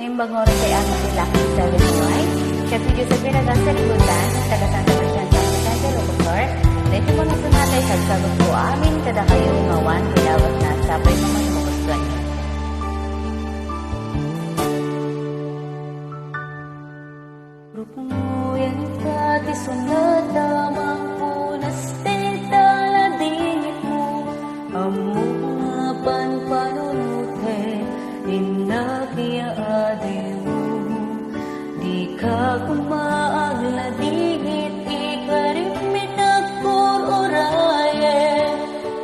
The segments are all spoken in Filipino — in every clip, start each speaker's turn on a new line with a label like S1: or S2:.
S1: Nimbangor kay ang nilaki sa Illinois. Siya video sa pinagkasalibutan ng taga-Santa Cruz sa Presidente Locutor. Dahil sa mga sunatay sa sagot ko amin kada kayo umawan kilawat na sabay mga imukustuan niyo. Rupunguyan ka ti sunata magpunas tenta na dingit mo among nga panpanunute inakiyaade mo di ka kumaag na dingit ikarimit agpur oraye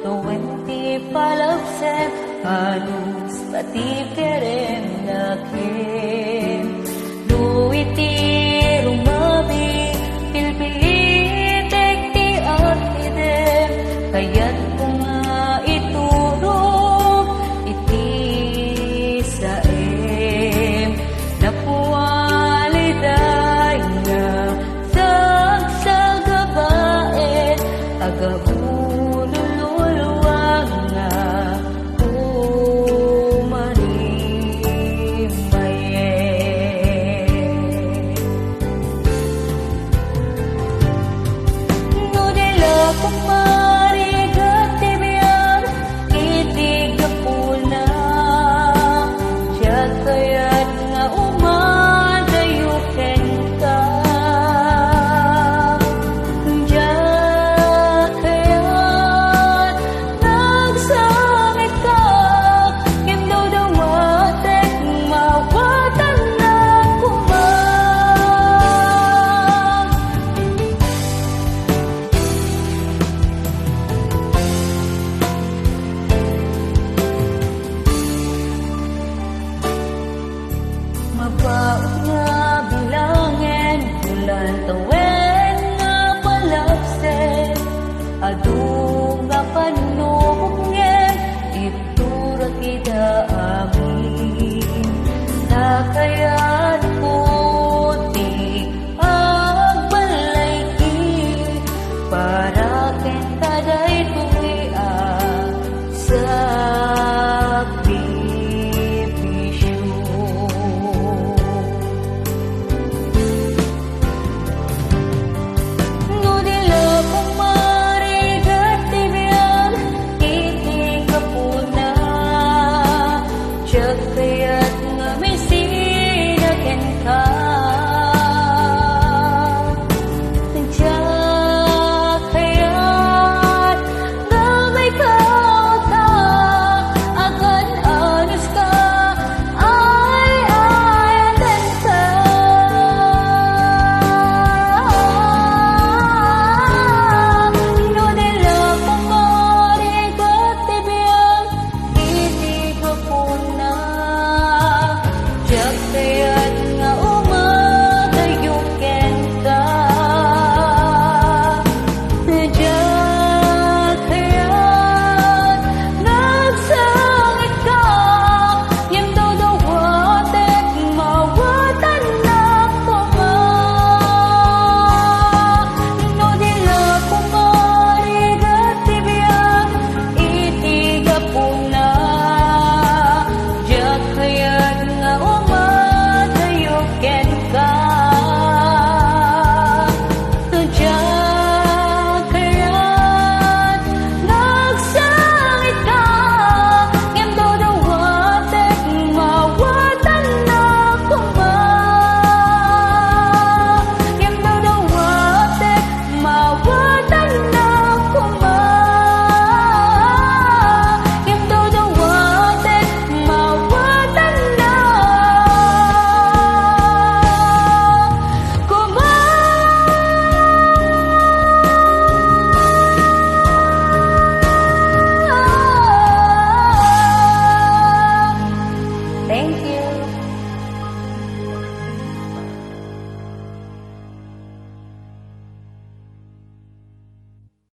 S1: 20 palapsen anus pati kerem nakin luiti kaya't kung nga ituro iti saem napuwaliday nga sagsagabaet agabulululuwag nga umarimaye no nila mabaot nga bilangin bulan tawen nga palapsen adung nga panubungin itura kita amin nakayat puti agbalay ki para kenta day